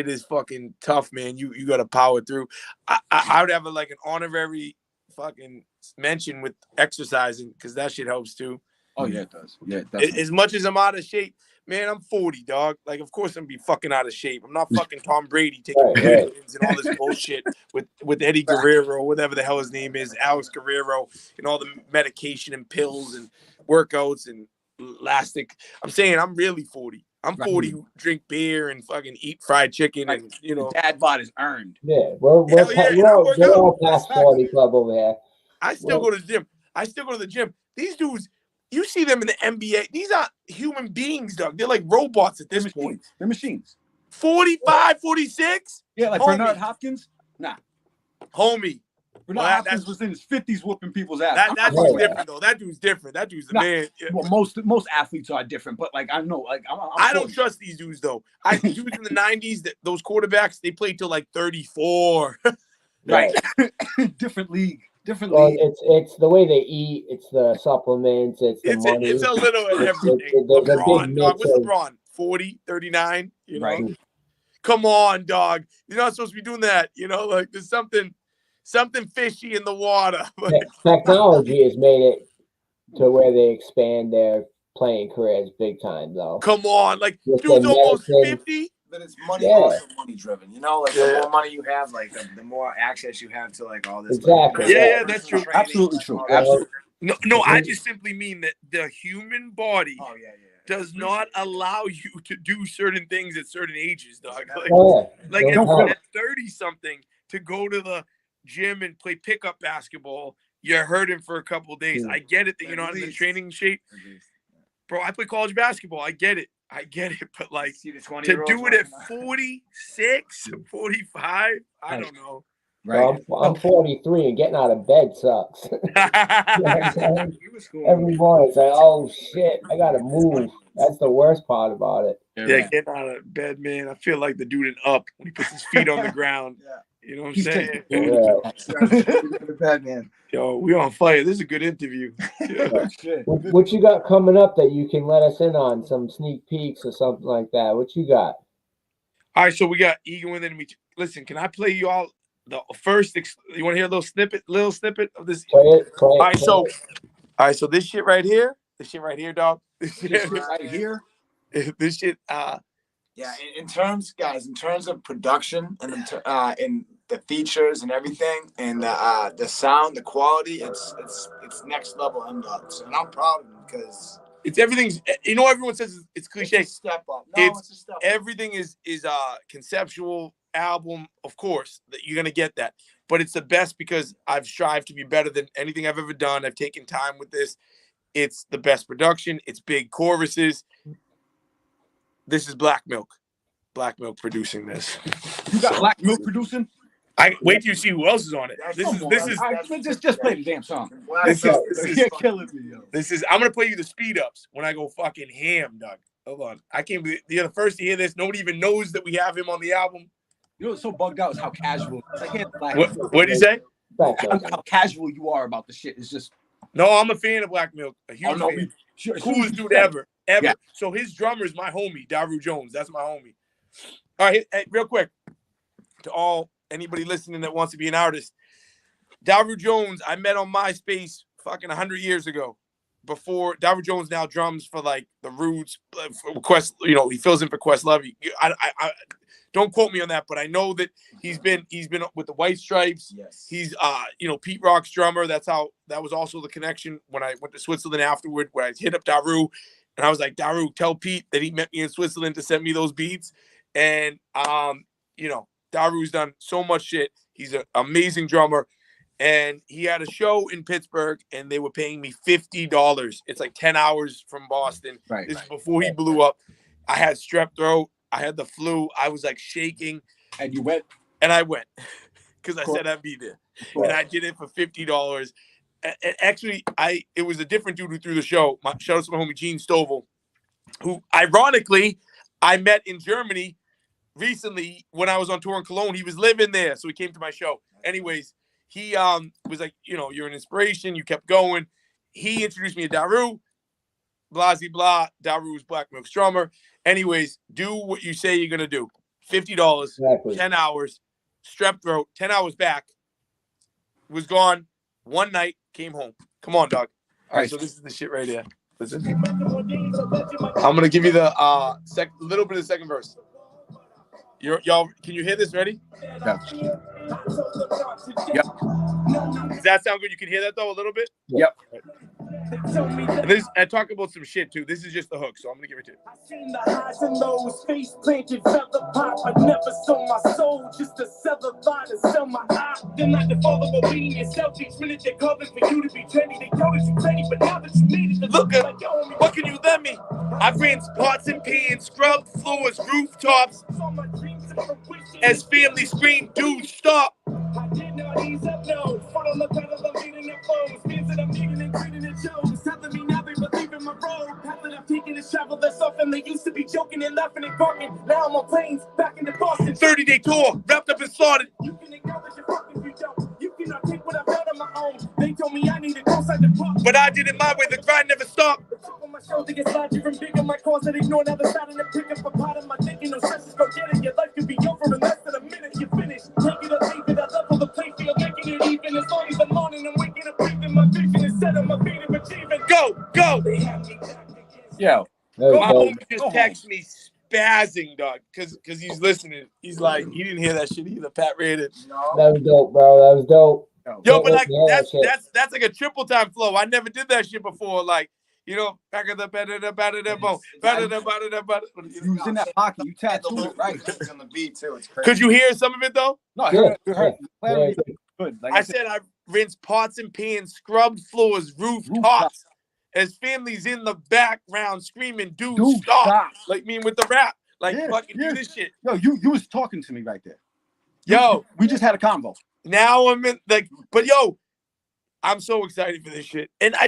is fucking tough, man. You gotta power through. I would have like an honorary fucking mention with exercising because that shit helps too. Oh yeah, it does. Yeah, definitely. As much as I'm out of shape, man, I'm 40, dog. Like, of course I'm gonna be fucking out of shape. I'm not fucking Tom Brady taking vitamins and all this bullshit with Eddie Guerrero, whatever the hell his name is, Alex Guerrero, and all the medication and pills and workouts and elastic. I'm saying I'm really 40. I'm 40 who drink beer and fucking eat fried chicken and the dad bod is earned. Yeah, we're all past 40 club over here. I still go to the gym. These dudes, you see them in the NBA. These aren't human beings, dog. They're like robots at this point. They're machines. 45, 46? Yeah, like homie. Bernard Hopkins? Nah. Homie. Bernard Hopkins was in his 50s whooping people's ass. That dude's different, though. That dude's different. That dude's the man. Yeah. Well, most athletes are different, but like I know, like I don't trust these dudes, though. Dudes in the 90s, those quarterbacks, they played till like 34. Right. Different league. It's the way they eat, it's the supplements, it's the money. It's a little of everything. LeBron, dog. What's LeBron? 40, 39? Right. Come on, dog. You're not supposed to be doing that. Like there's something fishy in the water. Technology has made it to where they expand their playing careers big time, though. Come on, like dude's almost 50. But it's money, also money driven. The more money you have, like the more access you have to like all this. Exactly. Yeah, that's true. Absolutely true. Absolutely. No, I just simply mean that the human body does not allow you to do certain things at certain ages, dog. Like at 30 something to go to the gym and play pickup basketball, you're hurting for a couple of days. I get it that you're not in the training shape. Bro, I play college basketball. I get it, but like to do it at 46, 45, I don't know. Right. I'm 43 and getting out of bed sucks. Every morning it's like, oh shit, I gotta move. That's the worst part about it. Yeah, getting out of bed, man. I feel like the dude in Up when he puts his feet on the ground. You know what I'm saying? Bad man. Yo, we on fire. This is a good interview. What you got coming up that you can let us in on? Some sneak peeks or something like that. What you got? All right, so we got Ego and then me. Listen, can I play you all the first? You want to hear a little snippet of this? Play it. All right, so this shit right here, dog. This shit right here. This shit. Yeah, in terms of production and in the features and everything, and the sound, the quality, it's next level M-Dubs, and I'm proud of him because it's everything's. Everyone says it's cliche. It's a step up. No, it's a step up. Everything is conceptual album, of course, that you're gonna get that, but it's the best because I've strived to be better than anything I've ever done. I've taken time with this. It's the best production. It's big choruses. This is Black Milk. Black Milk producing this. You got Black Milk producing? I wait till you see who else is on it. This is All right, just play the damn song. You're killing me, yo. I'm gonna play you the speed ups when I go fucking ham, Doug. Hold on. I can't believe you're the first to hear this. Nobody even knows that we have him on the album. You know what's so bugged out is how casual. I can't Black What Milk. did you say? How casual you are about the shit. It's just No, I'm a fan of Black Milk. A huge fan. Coolest dude ever. Yeah. So his drummer is my homie, Daru Jones. That's my homie. All right, hey, real quick. To anybody listening that wants to be an artist. Daru Jones, I met on MySpace fucking 100 years ago. Before Daru Jones now drums for like the Roots, for Quest, he fills in for Questlove. I don't quote me on that, but I know that he's been with the White Stripes. Yes. He's Pete Rock's drummer. That was also the connection when I went to Switzerland afterward, where I hit up Daru and I was like, Daru, tell Pete that he met me in Switzerland to send me those beats. And Daru's done so much shit. He's an amazing drummer. And he had a show in Pittsburgh, and they were paying me $50. It's like 10 hours from Boston. Right. This is before he blew up. I had strep throat. I had the flu. I was like shaking. And you went? And I went because I said I'd be there. And I did it for $50. And actually, it was a different dude who threw the show. Shout out to my homie Gene Stovall, who ironically I met in Germany recently when I was on tour in Cologne. He was living there, so he came to my show. Anyways, he was like, you're an inspiration. You kept going. He introduced me to Daru. Blah, blah. Daru's Black Milk's drummer. Anyways, do what you say you're going to do. $50, Exactly. 10 hours, strep throat, 10 hours back. Was gone. One night, came home. Come on, dog. All right, so this is the shit right here. Listen. I'm going to give you the little bit of the second verse. Y'all, can you hear this? Ready? Yeah. Yep. Does that sound good? You can hear that though a little bit? Yep. And I talk about some shit too. This is just the hook, so I'm gonna give it to you. I seen the highs and lows, face planted, feather pop. I never sold my soul, just to sell the line and sell my eye. Then like the father of being yourself, each minute they're calling for you to be trendy. They told us you ready, but now that you made it, look at what can you let me? I've ran pots and pans, scrubbed floors, rooftops. As family scream, dude, stop. I did not ease up, no. Follow the pedal, I'm leading the phones. Things that I'm digging and treating it shows. Telling me now they believe in my road. Path that I'm taking is travel less often. They used to be joking and laughing and barking. Now I'm on planes, back into Boston. 30-day tour, wrapped up and started. You can acknowledge your fucking if you don't. You cannot take what I've done on my own. They told me I need to go side the park. But I did it my way, the grind never stopped. The top of my shoulder gets larger and bigger. My cause that ignore now the side and pick up a pot of my thinking. No stresses, go get it. Your life could be over in less than a minute. You finish. Take it or leave it. I level the play field, making it even. As long as I'm on and I'm waking up, breathing my vision is set on my feet and achieving. Go. Yo. My homie just texted me spazzing, dog, because he's listening. He's like, he didn't hear that shit either. Pat read it. That was dope, bro. That was dope. Yo, but like that's like a triple time flow. I never did that shit before. Like, back of the better the bone. You was in that pocket. You tattooed it right. On the beat too. It's crazy. Could you hear some of it though? No, I heard it. Yeah. Good. Like I said I rinsed pots and pans, scrubbed floors, rooftops. As families in the background screaming, dude, stop. Like me with the rap. Like fucking do this shit. Yo, you was talking to me right there. Yo, we just had a convo. Now I'm in but yo, I'm so excited for this shit. And I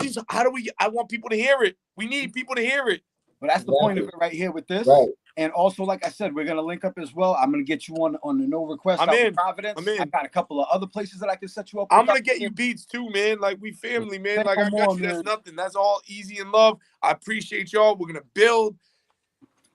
want people to hear it. We need people to hear it. But that's the point of it right here with this. Right. And also, like I said, we're gonna link up as well. I'm gonna get you on the no request. I'm in. Providence. I'm in. I got a couple of other places that I can set you up. I'm gonna get you beats too, man. Like we family, man. Like I got you. That's nothing. That's all easy and love. I appreciate y'all. We're gonna build,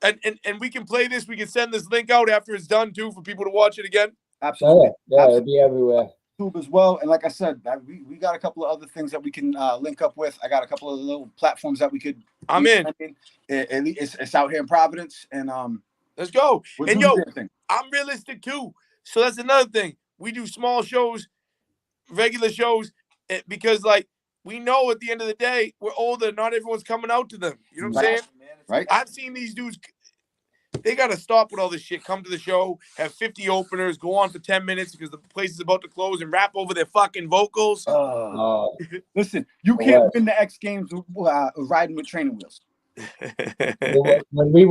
and we can play this. We can send this link out after it's done too for people to watch it again. Absolutely. Yeah, it'll be everywhere. YouTube as well. And like I said, we got a couple of other things that we can link up with. I got a couple of little platforms that we could. I'm in. It's out here in Providence, and let's go. We'll and yo, I'm realistic too, so that's another thing. We do small shows, regular shows, because like we know at the end of the day we're older. Not everyone's coming out to them. You know what I'm saying? Right. I've seen these dudes. They got to stop with all this shit. Come to the show, have 50 openers, go on for 10 minutes because the place is about to close and rap over their fucking vocals. Listen, you can't win the X Games riding with training wheels. When we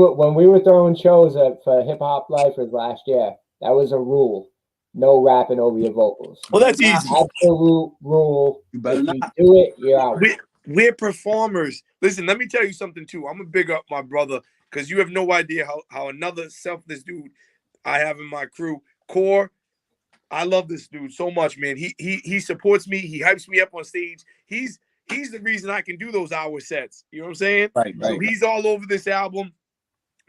were throwing shows for Hip Hop Lifers last year, that was a rule: no rapping over your vocals. Well, that's easy. Absolute rule. You better if not you do it. You're out. We're performers. Listen, let me tell you something too. I'm gonna big up my brother because you have no idea how another selfless dude I have in my crew. Core, I love this dude so much, man. He supports me. He hypes me up on stage. He's the reason I can do those hour sets. You know what I'm saying? Right. So he's all over this album.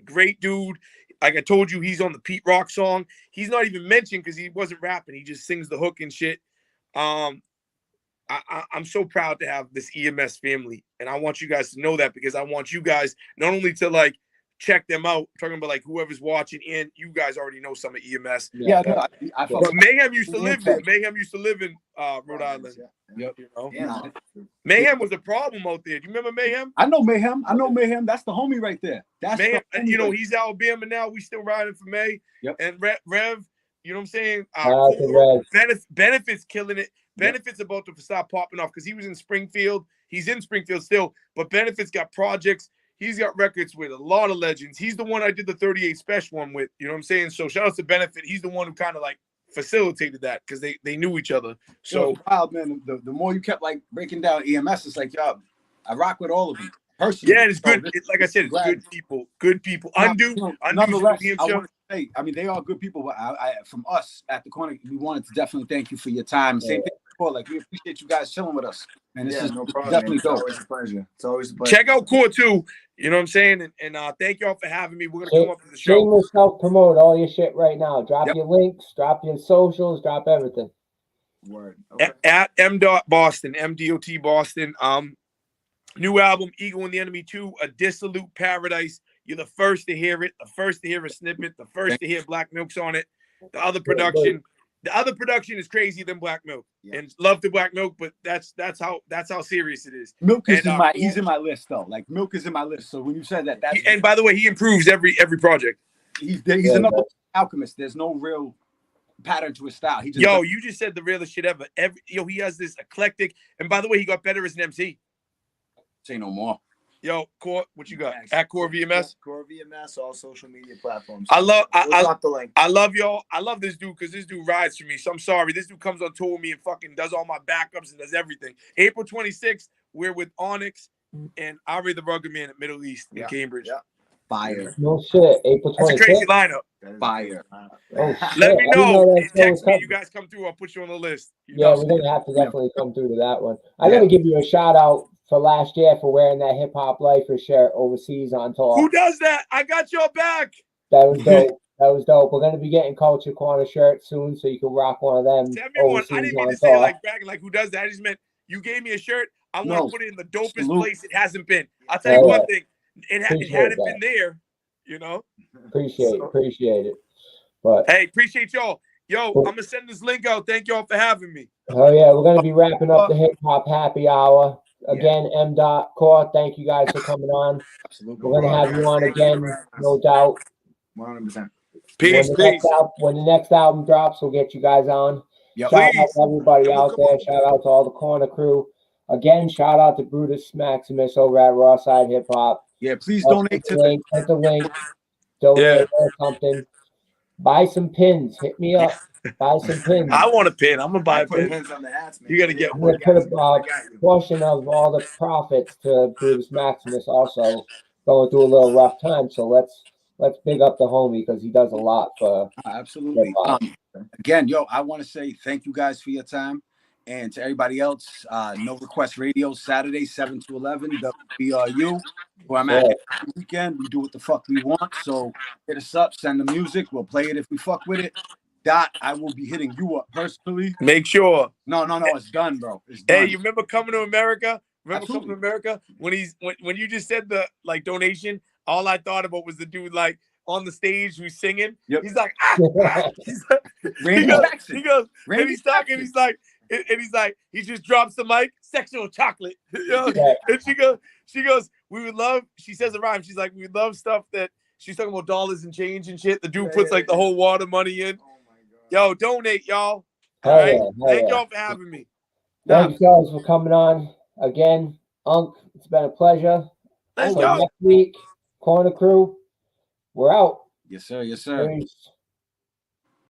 Great dude. Like I told you, he's on the Pete Rock song. He's not even mentioned because he wasn't rapping. He just sings the hook and shit. I'm so proud to have this EMS family, and I want you guys to know that because I want you guys not only to like check them out, talking about like whoever's watching, and you guys already know some of EMS. Yeah, no, I But Mayhem used to live in Rhode Island. Yep. You know? Yeah. Mayhem was a problem out there. Do you remember Mayhem? I know Mayhem. That's the homie right there. That's Mayhem, the and homie you know right he's Alabama now. We still riding for May. Yep. And Rev, you know what I'm saying? Shout out to Rev. Benefits killing it. Benefits about to stop popping off because he was in Springfield. He's in Springfield still, but Benefits got projects. He's got records with a lot of legends. He's the one I did the 38 special one with. You know what I'm saying? So shout out to Benefit. He's the one who kind of like facilitated that because they knew each other. So wild, man. The more you kept like breaking down EMS, it's like, yo, I rock with all of you personally. yeah, and it's good. Like I said, it's good people. Good people. Undo. Nonetheless, I want to say, I mean, they are good people, but I from us at the corner, we wanted to definitely thank you for your time. Same thing before, like we appreciate you guys chilling with us. And this is no problem, definitely man. dope. It's always a pleasure. It's always a pleasure. Check out Core too. You know what I'm saying? And thank y'all for having me. We're gonna come up to the show. Shameless self-promote all your shit right now. Drop Yep. your links, drop your socials, drop everything. Word. Okay. At M.Dot Boston, MDOT Boston. New album, Ego and the Enemy 2, A Dissolute Paradise. You're the first to hear it, the first to hear a snippet, the first to hear Black Milk's on it. The other production is crazier than Black Milk. Yeah. And love to Black Milk, but that's how serious it is. Milk is And, he's in my list though. Like Milk is in my list. So when you said that, that's And by the way, he improves every project. he's another alchemist. There's no real pattern to his style. He just You just said the realest shit ever. He has this eclectic, and by the way, he got better as an MC. say no more. Yo, Core, what you got? Thanks. At Core VMS. Core VMS, all social media platforms. I love the link. I love y'all. I love this dude because this dude rides for me. So I'm sorry. This dude comes on tour with me and fucking does all my backups and does everything. April 26th, we're with Onyx and Ari the Rugged Man at Middle East in Cambridge. Yeah. Fire. No shit. April That's a 26th. crazy lineup. Fire. Oh, shit. Let me I didn't know. that show was Text me. coming. You guys come through. I'll put you on the list. Yeah, we're gonna have to definitely come through to that one. I gotta give you a shout out for last year for wearing that Hip Hop Lifer shirt overseas on tour. Who does that? I got your back. That was dope. That was dope. We're gonna be getting Culture Corner shirts soon, so you can rock one of them Send me one. overseas I didn't mean on to say tour. like bragging, like who does that. I just meant you gave me a shirt. I want to put it in the dopest Salute. place it hasn't been. I'll tell you one thing. It hadn't Appreciate been there, you know. Appreciate it. But Hey, appreciate y'all. Yo, I'm gonna send this link out. Thank y'all for having me. oh yeah, we're gonna be wrapping up the Hip Hop Happy Hour again. M.Dot Core, thank you guys for coming on. Absolutely. We're gonna have you on again, no doubt. 100%. Peace, When the next album drops, we'll get you guys on. Yep. Shout out Please. to everybody Come on, out come there. on. Shout out to all the corner crew. Again, shout out to Brutus Maximus over at Rawside Hip Hop. Yeah, please donate to the Hit the link. Donate or something. Buy some pins. Hit me up. Buy some pins. I want a pin. I'm gonna buy I a put pin. pins on the hats, man. You gotta get I'm gonna put a portion of all the profits to Brutus Maximus also going through a little rough time. So let's big up the homie because he does a lot for absolutely. hip-hop. Again, yo, I want to say thank you guys for your time. And to everybody else, No Request Radio, Saturday, 7 to 11, WBRU, where I'm at every weekend. We do what the fuck we want. So hit us up, send the music. We'll play it if we fuck with it. Dot, I will be hitting you up personally. Make sure. No, it's done, bro. It's done. Hey, you remember coming to America? Absolutely. Coming to America when you just said the like donation? All I thought about was the dude like on the stage who's singing. Yep. He's like, he's like, Randy Jackson. he goes, Randy and he's talking. Jackson. He's like, he just drops the mic, sexual chocolate. You know? Yeah. And she goes, we would love. She says a rhyme. She's like, we love stuff that She's talking about dollars and change and shit. The dude Yeah, puts yeah, like the yeah. whole water money in. Oh my god. Yo, donate, y'all. Hell All right. yeah, hell Thank yeah. y'all for having me. Thank you, fellas, for coming on again. Unc, it's been a pleasure. Let's Until go. next week, Corner Crew, we're out. Yes, sir. Yes, sir. Peace.